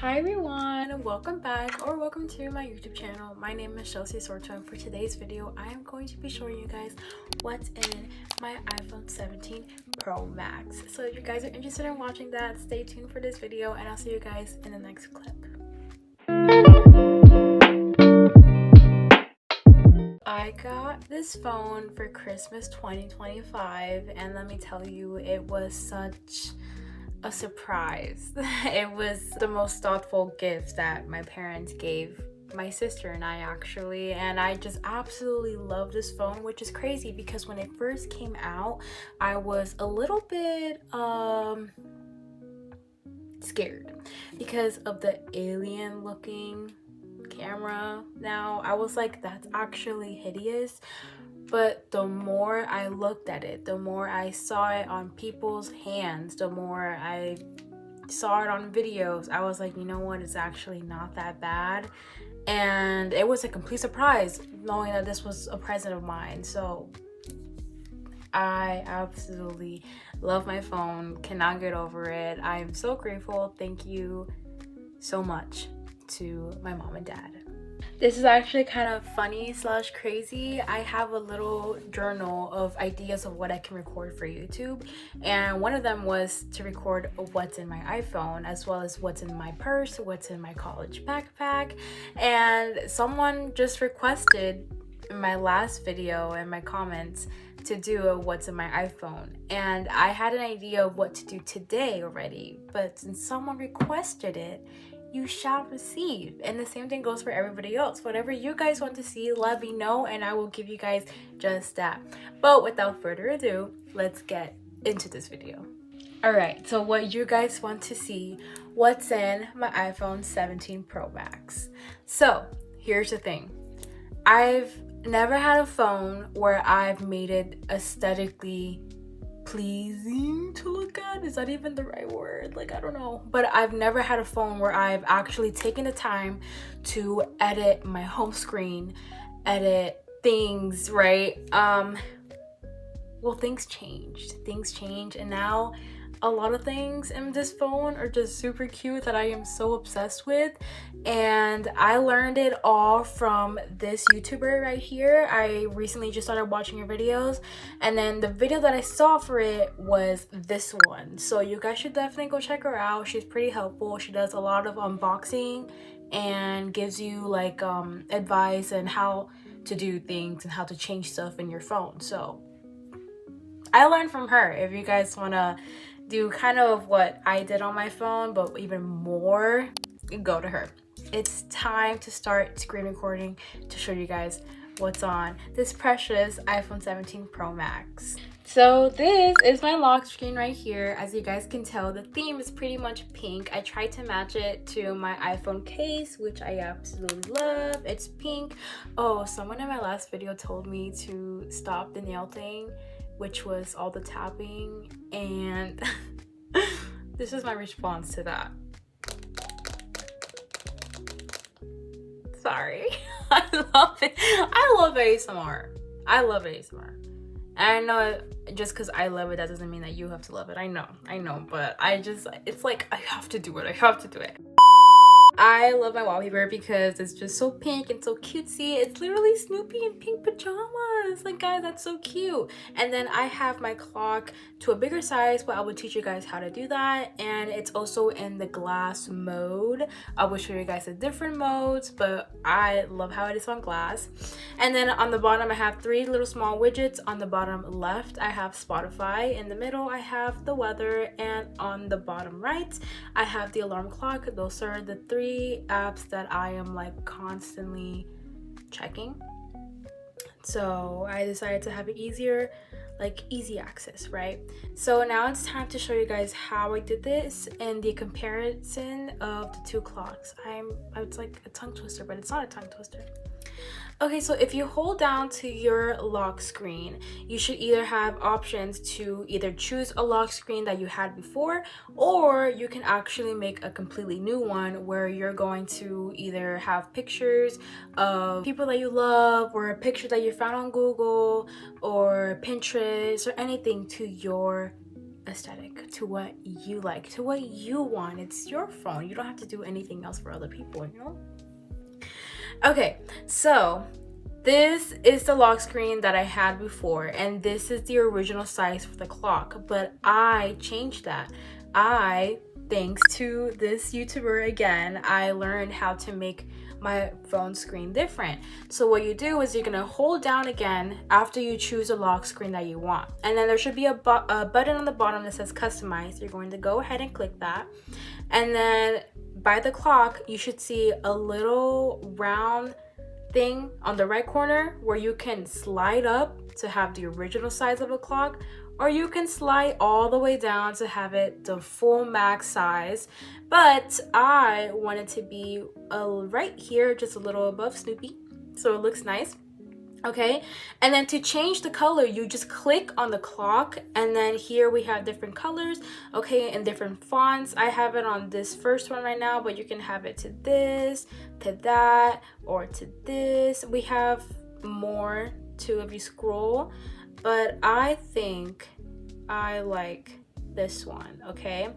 Hi everyone, welcome back or welcome to my YouTube channel. My name is Shelsey, and for today's video I am going to be showing you guys what's in my iPhone 17 Pro Max. So if you guys are interested in watching that, stay tuned for this video and I'll see you guys in the next clip. I got this phone for Christmas 2025 and let me tell you, it was such a surprise. It was the most thoughtful gift that my parents gave my sister and I actually, and I just absolutely love this phone, which is crazy because when it first came out I was a little bit scared because of the alien looking camera. Now I was like, that's actually hideous, but the more I looked at it, the more I saw it on people's hands, the more I saw it on videos, I was like, you know what, it's actually not that bad. And it was a complete surprise knowing that this was a present of mine. So I absolutely love my phone, cannot get over it. I am so grateful. Thank you so much to my mom and dad. This is actually kind of funny slash crazy. I have a little journal of ideas of what I can record for YouTube, and one of them was to record what's in my iPhone as well as what's in my purse, what's in my college backpack. And someone just requested in my last video and my comments to do a what's in my iPhone, and I had an idea of what to do today already, but since someone requested it, you shall receive. And the same thing goes for everybody else. Whatever you guys want to see, let me know and I will give you guys just that. But without further ado, let's get into this video. Alright, so what you guys want to see, what's in my iPhone 17 Pro Max. So here's the thing, I've never had a phone where I've made it aesthetically pleasing to look at. Is that even the right word? Like, I don't know, but I've never had a phone where I've actually taken the time to edit my home screen, edit things, right? Well, things changed, and now a lot of things in this phone are just super cute that I am so obsessed with. And I learned it all from this YouTuber right here. I recently just started watching her videos, and then the video that I saw for it was this one. So you guys should definitely go check her out. She's pretty helpful. She does a lot of unboxing and gives you like advice and how to do things and how to change stuff in your phone. So I learned from her. If you guys want to do kind of what I did on my phone, but even more, go to her. It's time to start screen recording to show you guys what's on this precious iPhone 17 Pro Max. So this is my lock screen right here. As you guys can tell, the theme is pretty much pink. I tried to match it to my iPhone case, which I absolutely love. It's pink. Oh, someone in my last video told me to stop the nail thing, which was all the tapping, and this is my response to that. Sorry. I love it. I love ASMR. I love ASMR. And I know just because I love it, that doesn't mean that you have to love it. I know, but it's like, I have to do it. I love my wallpaper because it's just so pink and so cutesy. It's literally Snoopy in pink pajamas. Like, guys, that's so cute. And then I have my clock to a bigger size, but I will teach you guys how to do that. And it's also in the glass mode. I will show you guys the different modes, but I love how it is on glass. And then on the bottom, I have 3 little small widgets. On the bottom left, I have Spotify. In the middle, I have the weather. And on the bottom right, I have the alarm clock. Those are the 3 apps that I am like constantly checking. So I decided to have it easier, like easy access, right? So now it's time to show you guys how I did this and the comparison of the 2 clocks. It's like a tongue twister, but it's not a tongue twister. Okay, so if you hold down to your lock screen, you should either have options to either choose a lock screen that you had before, or you can actually make a completely new one where you're going to either have pictures of people that you love, or a picture that you found on Google or Pinterest, or anything to your aesthetic, to what you like, to what you want. It's your phone. You don't have to do anything else for other people, you know? Okay, so this is the lock screen that I had before, and this is the original size for the clock, but I changed that. Thanks to this YouTuber again, I learned how to make my phone screen different. So what you do is you're gonna hold down again after you choose a lock screen that you want, and then there should be a button on the bottom that says customize. You're going to go ahead and click that, and then by the clock you should see a little round thing on the right corner where you can slide up to have the original size of a clock, or you can slide all the way down to have it the full max size. But I want it to be right here, just a little above Snoopy, so it looks nice. Okay, and then to change the color, you just click on the clock, and then here we have different colors, okay, and different fonts. I have it on this first one right now, but you can have it to this, to that, or to this. We have more too if you scroll, but I think I like this one. Okay,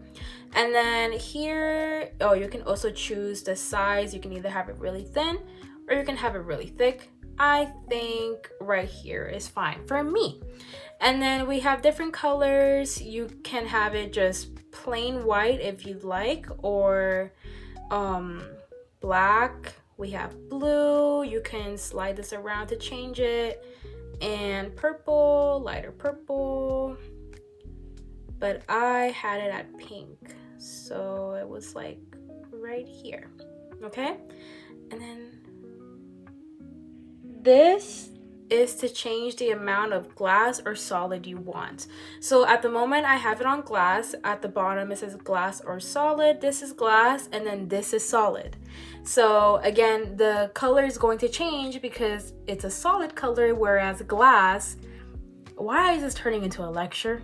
and then here, oh, you can also choose the size. You can either have it really thin or you can have it really thick. I think right here is fine for me. And then we have different colors. You can have it just plain white if you'd like, or black. We have blue. You can slide this around to change it, and purple, lighter purple, but I had it at pink, so it was like right here. Okay, and then this is to change the amount of glass or solid you want. So at the moment I have it on glass. At the bottom it says glass or solid. This is glass, and then this is solid. So again, the color is going to change because it's a solid color, whereas glass, why is this turning into a lecture?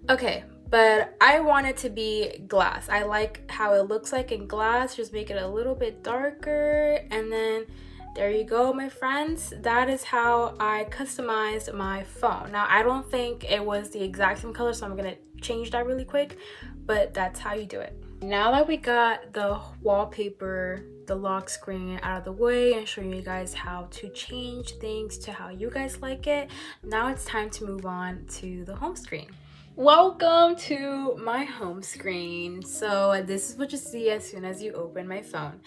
Okay, but I want it to be glass. I like how it looks like in glass. Just make it a little bit darker, and then there you go, my friends. That is how I customized my phone. Now, I don't think it was the exact same color, so I'm gonna change that really quick, but that's how you do it. Now that we got the wallpaper, the lock screen out of the way, and showing you guys how to change things to how you guys like it, now it's time to move on to the home screen. Welcome to my home screen. So this is what you see as soon as you open my phone,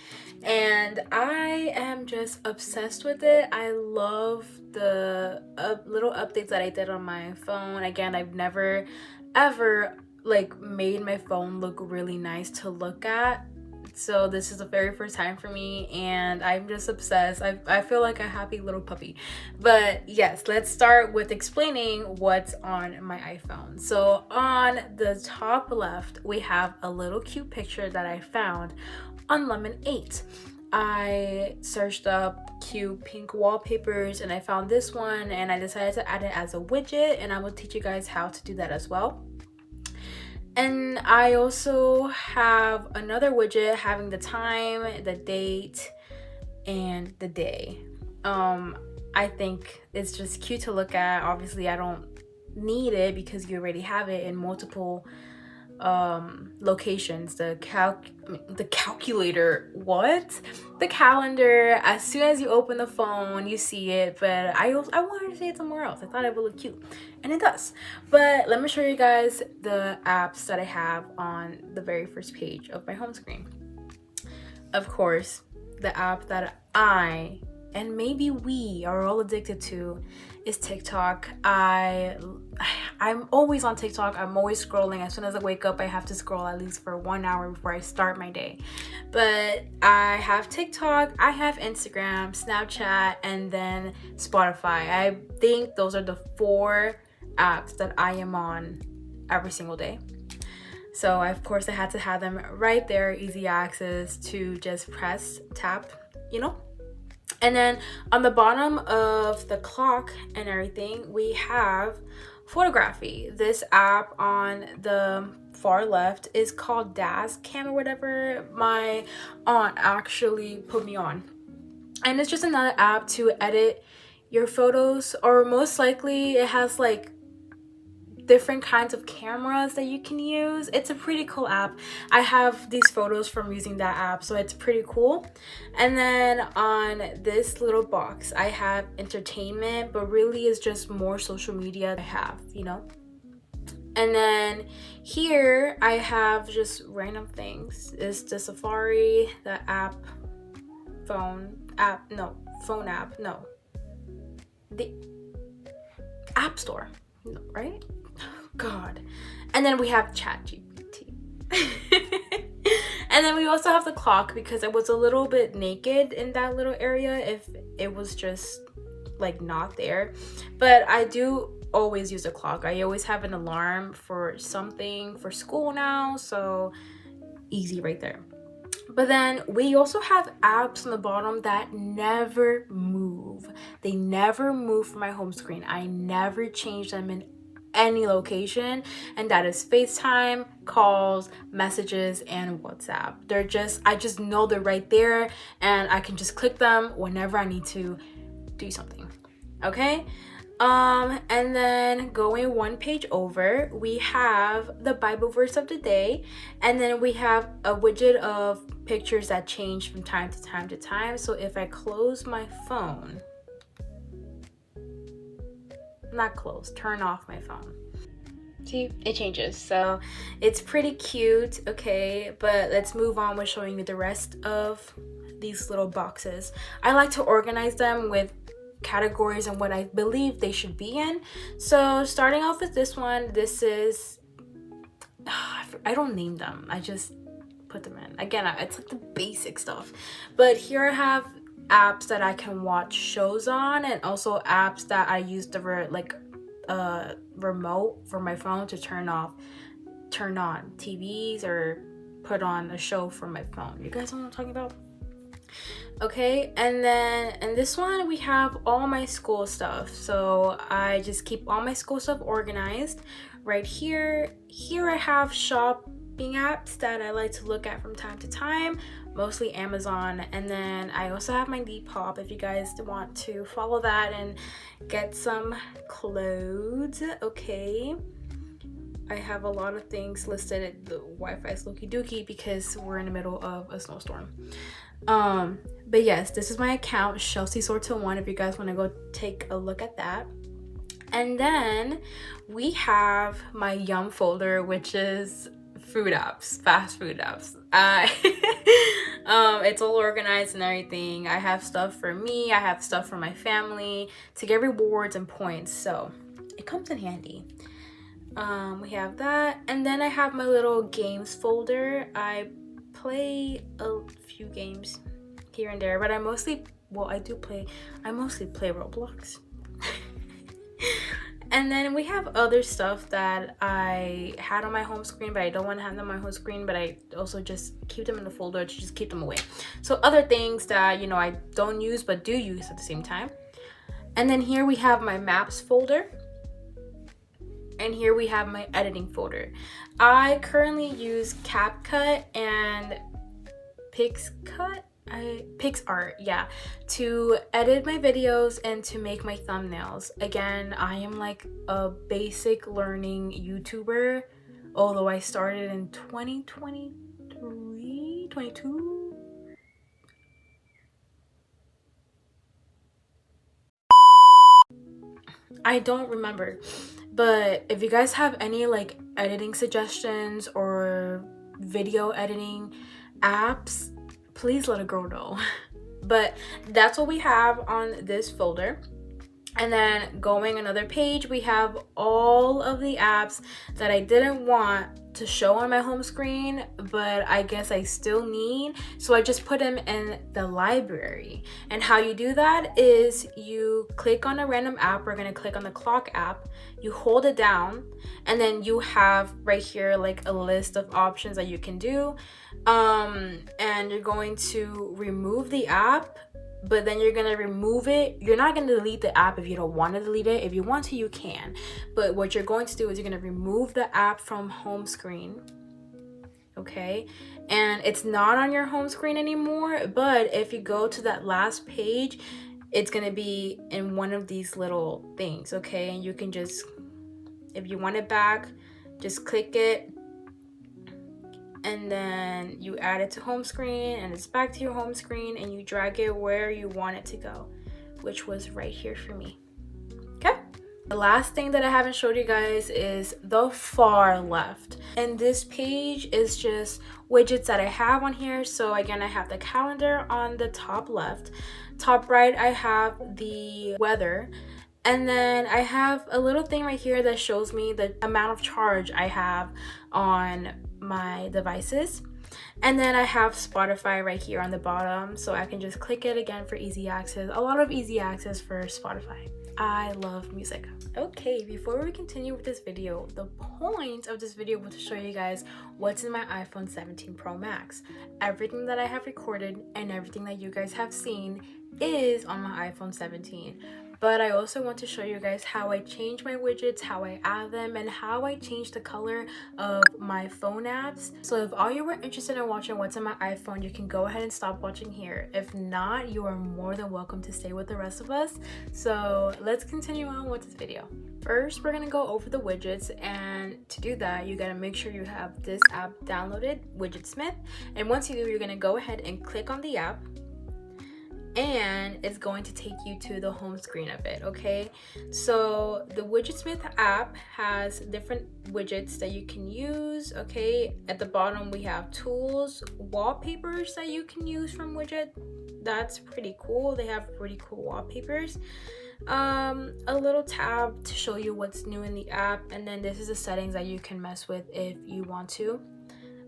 and I am just obsessed with it. I love the little updates that I did on my phone. Again, I've never ever like made my phone look really nice to look at, so this is the very first time for me, and I'm just obsessed. I feel like a happy little puppy. But yes, let's start with explaining what's on my iPhone. So on the top left, we have a little cute picture that I found on Lemon 8. I searched up cute pink wallpapers and I found this one, and I decided to add it as a widget, and I will teach you guys how to do that as well. And I also have another widget having the time, the date, and the day. I think it's just cute to look at. Obviously, I don't need it because you already have it in multiple locations. The calculator, what? The calendar. As soon as you open the phone, you see it, but I wanted to see it somewhere else. I thought it would look cute, and it does. But let me show you guys the apps that I have on the very first page of my home screen. Of course, the app that I and maybe we are all addicted to is TikTok. I'm always on TikTok. I'm always scrolling. As soon as I wake up, I have to scroll at least for 1 hour before I start my day. But I have TikTok, I have Instagram, Snapchat, and then Spotify. I think those are the 4 apps that I am on every single day. So of course I had to have them right there, easy access to just press, tap, you know. And then on the bottom of the clock and everything, we have photography. This app on the far left is called Daz Cam or whatever. My aunt actually put me on, and it's just another app to edit your photos, or most likely it has like different kinds of cameras that you can use. It's a pretty cool app. I have these photos from using that app, so it's pretty cool. And then on this little box I have entertainment, but really it's just more social media I have, you know. And then here I have just random things. It's the Safari, the app, phone app, no, the App Store, no, right? God. And then we have ChatGPT. And then we also have the clock, because I was a little bit naked in that little area if it was just like not there. But I do always use a clock. I always have an alarm for something for school now, so easy right there. But then we also have apps on the bottom that never move. They never move from my home screen. I never change them in any location, and that is FaceTime, calls, messages, and WhatsApp. I just know they're right there, and I can just click them whenever I need to do something. Okay. And then going one page over, we have the Bible verse of the day, and then we have a widget of pictures that change from time to time to time. So if I close my phone, not close, turn off my phone, see, it changes. So it's pretty cute. Okay, but let's move on with showing you the rest of these little boxes. I like to organize them with categories and what I believe they should be in. So starting off with this one, this is I don't name them, I just put them in. Again, it's like the basic stuff. But here I have apps that I can watch shows on, and also apps that I use the remote for my phone to turn on TVs or put on a show from my phone. You guys know what I'm talking about? Okay, and then in this one we have all my school stuff. So I just keep all my school stuff organized right here. Here I have shopping apps that I like to look at from time to time, mostly Amazon. And then I also have my Depop if you guys want to follow that and get some clothes. Okay, I have a lot of things listed at the Wi-Fi is loki dookie because we're in the middle of a snowstorm. But yes, this is my account, Shelsey Sorta 1, if you guys want to go take a look at that. And then we have my Yum folder, which is food apps, fast food apps. It's all organized and everything. I have stuff for me, I have stuff for my family to get rewards and points, so it comes in handy. We have that, and then I have my little games folder. I play a few games here and there, but I mostly play Roblox. And then we have other stuff that I had on my home screen, but I don't want to have them on my home screen, but I also just keep them in the folder to just keep them away. So other things that, you know, I don't use but do use at the same time. And then here we have my maps folder. And here we have my editing folder. I currently use CapCut and PixArt, yeah, to edit my videos and to make my thumbnails. Again, I am like a basic learning YouTuber, although I started in 2023, 22. I don't remember. But if you guys have any like editing suggestions or video editing apps, please let a girl know. But that's what we have on this folder. And then going another page, we have all of the apps that I didn't want to show on my home screen, but I guess I still need, so I just put them in the library. And how you do that is you click on a random app. We're gonna click on the clock app, you hold it down, and then you have right here like a list of options that you can do, and you're going to remove the app, but then you're gonna remove it. You're not gonna delete the app if you don't want to delete it. If you want to, you can, but what you're going to do is you're gonna remove the app from home screen. Okay, and it's not on your home screen anymore, but if you go to that last page, it's gonna be in one of these little things. Okay, and you can just If you want it back, just click it, and then you add it to home screen, and it's back to your home screen, and you drag it where you want it to go, which was right here for me. Okay, the last thing that I haven't showed you guys is the far left, and this page is just widgets that I have on here. So again, I have the calendar on the top left. Top right, I have the weather, and then I have a little thing right here that shows me the amount of charge I have on my devices. And then I have Spotify right here on the bottom, so I can just click it again for easy access. A lot of easy access for Spotify. I love music. Okay, before we continue with this video, the point of this video was to show you guys what's in my iPhone 17 Pro Max. Everything that I have recorded and everything that you guys have seen is on my iPhone 17. But I also want to show you guys how I change my widgets, how I add them, and how I change the color of my phone apps. So if all you were interested in watching what's in my iPhone, you can go ahead and stop watching here. If not, you are more than welcome to stay with the rest of us. So let's continue on with this video. First, we're gonna go over the widgets, and to do that, you gotta make sure you have this app downloaded, Widgetsmith. And once you do, you're gonna go ahead and click on the app, and it's going to take you to the home screen of it. Okay, so the Widgetsmith app has different widgets that you can use. Okay, at the bottom we have tools, wallpapers that you can use from widget. That's pretty cool. They have pretty cool wallpapers. A little tab to show you what's new in the app, and then this is the settings that you can mess with if you want to.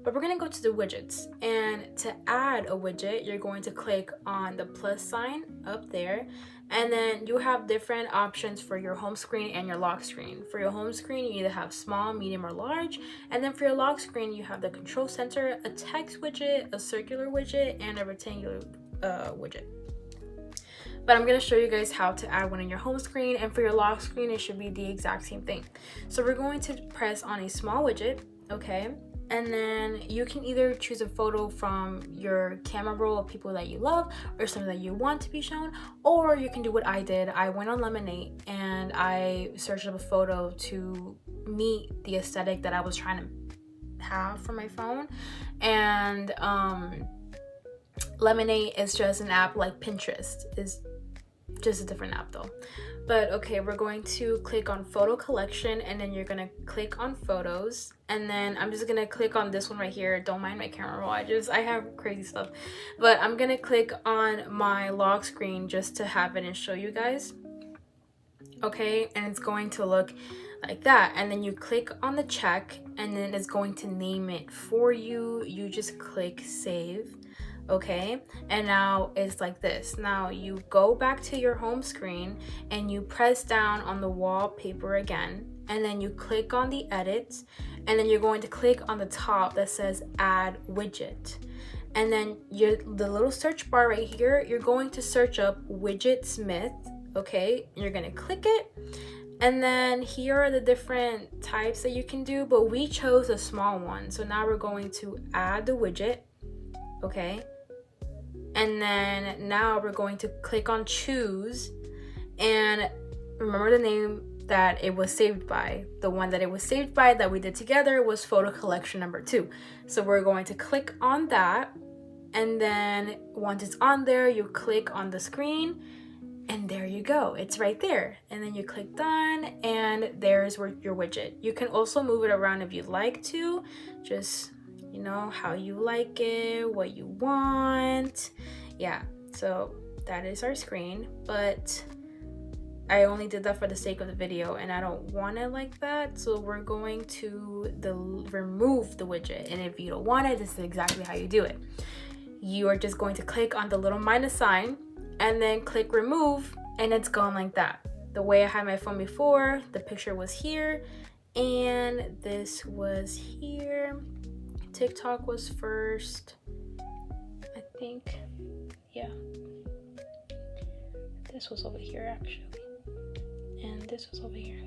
But we're gonna go to the widgets, and to add a widget, you're going to click on the plus sign up there, and then you have different options for your home screen and your lock screen. For your home screen, you either have small, medium, or large, and then for your lock screen, you have the control center, a text widget, a circular widget, and a rectangular widget. But I'm going to show you guys how to add one in your home screen, and for your lock screen, it should be the exact same thing. So we're going to press on a small widget, okay? And then you can either choose a photo from your camera roll of people that you love or something that you want to be shown, or you can do what I did. I went on Lemonade and I searched up a photo to meet the aesthetic that I was trying to have for my phone. And Lemonade is just an app like Pinterest. It's just a different app though. But okay, we're going to click on photo collection, and then you're gonna click on photos, and then I'm just gonna click on this one right here. Don't mind my camera roll, I have crazy stuff. But I'm gonna click on my lock screen just to have it and show you guys. Okay, and it's going to look like that, and then you click on the check, and then it's going to name it for you. You just click save. Okay, and now it's like this. Now you go back to your home screen and you press down on the wallpaper again, and then you click on the edit, and then you're going to click on the top that says add widget, and then the little search bar right here, you're going to search up Widgetsmith. Okay, you're gonna click it, and then here are the different types that you can do, but we chose a small one. So now we're going to add the widget. Okay, and then now we're going to click on choose, and remember the name that it was saved by. The one that it was saved by that we did together was photo collection number 2. So we're going to click on that, and then once it's on there, you click on the screen, and there you go, it's right there. And then you click done, and there's your widget. You can also move it around if you'd like to, just you know how you like it, what you want. Yeah, so that is our screen, but I only did that for the sake of the video, and I don't want it like that. So we're going to remove the widget, and if you don't want it, this is exactly how you do it. You are just going to click on the little minus sign and then click remove, and it's gone like that. The way I had my phone before, the picture was here and this was here. TikTok was first, I think. Yeah, this was over here actually, and this was over here.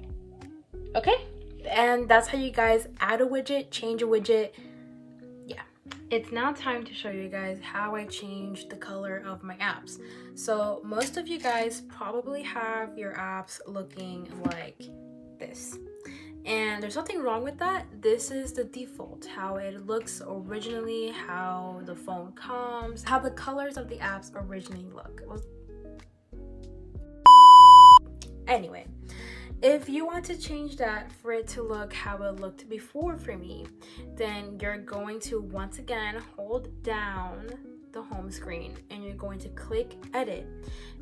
Okay, and that's how you guys add a widget, change a widget. Yeah, it's now time to show you guys how I change the color of my apps. So most of you guys probably have your apps looking like this, And there's nothing wrong with that. This is the default, how it looks originally, how the phone comes, how the colors of the apps originally look. Anyway, if you want to change that for it to look how it looked before for me, then you're going to once again hold down the home screen and you're going to click edit,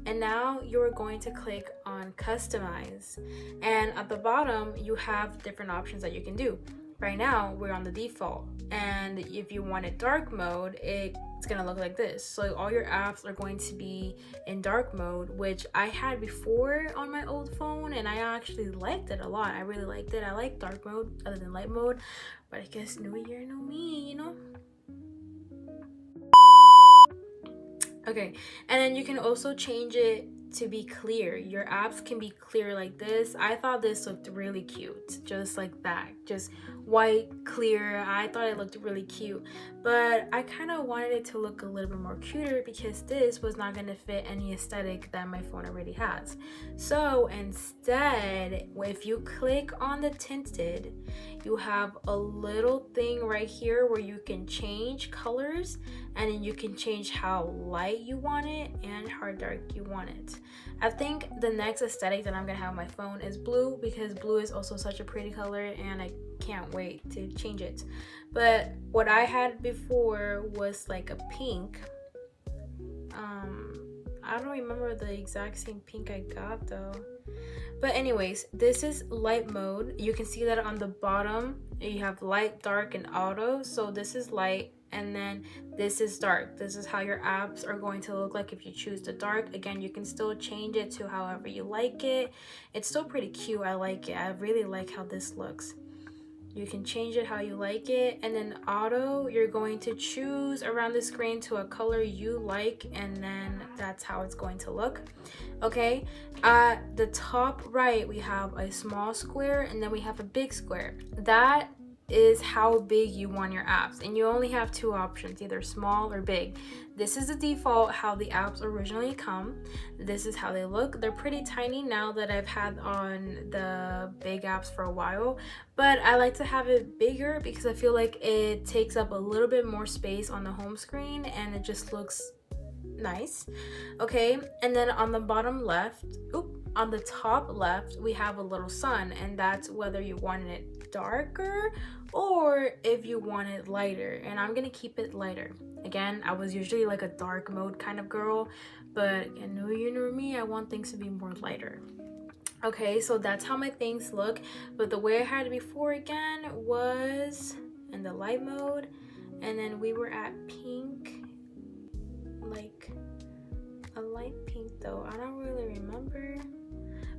and now you're going to click on customize, and at the bottom you have different options that you can do. Right now we're on the default, and if you want it dark mode, it's gonna look like this. So all your apps are going to be in dark mode, which I had before on my old phone, and I actually liked it a lot. I really liked it. I like dark mode other than light mode, but I guess new year, new me, you know. Okay, and then you can also change it to be clear. Your apps can be clear like this. I thought this looked really cute, just like that, just white, clear. I thought it looked really cute, but I kind of wanted it to look a little bit more cuter because this was not going to fit any aesthetic that my phone already has. So instead, if you click on the tinted, you have a little thing right here where you can change colors, and then you can change how light you want it and how dark you want it. I think the next aesthetic that I'm gonna have on my phone is blue, because blue is also such a pretty color and I can't wait to change it. But what I had before was like a pink. I don't remember the exact same pink I got though. But anyways, this is light mode. You can see that on the bottom you have light, dark, and auto. So this is light, and then this is dark. This is how your apps are going to look like if you choose the dark. Again, you can still change it to however you like it. It's still pretty cute. I like it. I really like how this looks. You can change it how you like it. And then auto, you're going to choose around the screen to a color you like, and then that's how it's going to look. Okay, at the top right we have a small square, and then we have a big square. That is how big you want your apps, and you only have two options, either small or big. This is the default how the apps originally come. This is how they look. They're pretty tiny now that I've had on the big apps for a while, but I like to have it bigger because I feel like it takes up a little bit more space on the home screen and it just looks nice. Okay, and then on the bottom left, on the top left, we have a little sun, and that's whether you want it darker or if you want it lighter, and I'm gonna keep it lighter. Again, I was usually like a dark mode kind of girl, but you know me, I want things to be more lighter. Okay, so that's how my things look, but the way I had it before again was in the light mode, and then we were at pink, like a light pink though. I don't really remember,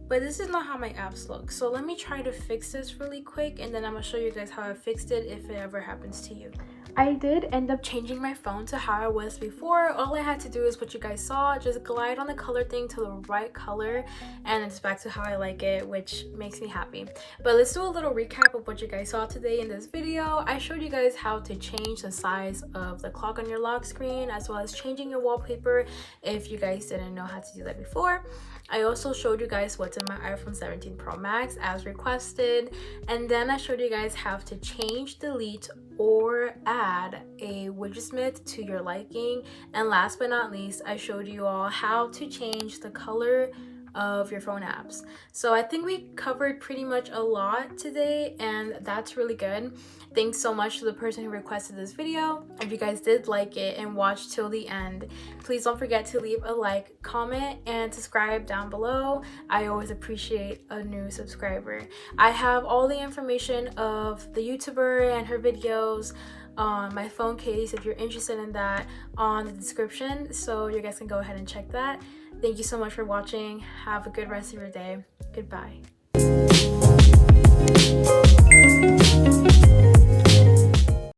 but this is not how my apps look. So let me try to fix this really quick, and then I'm gonna show you guys how I fixed it if it ever happens to you. I did end up changing my phone to how it was before. All I had to do is what you guys saw, just glide on the color thing to the right color, and it's back to how I like it, which makes me happy. But let's do a little recap of what you guys saw today in this video. I showed you guys how to change the size of the clock on your lock screen, as well as changing your wallpaper if you guys didn't know how to do that before. I also showed you guys what's in my iPhone 17 Pro Max as requested, and then I showed you guys how to change, delete, or add a widget to your liking. And last but not least, I showed you all how to change the color of your phone apps. So I think we covered pretty much a lot today, and that's really good. Thanks so much to the person who requested this video. If you guys did like it and watched till the end, please don't forget to leave a like, comment, and subscribe down below. I always appreciate a new subscriber. I have all the information of the YouTuber and her videos on my phone case if you're interested in that on the description, so you guys can go ahead and check that. Thank you so much for watching. Have a good rest of your day. Goodbye.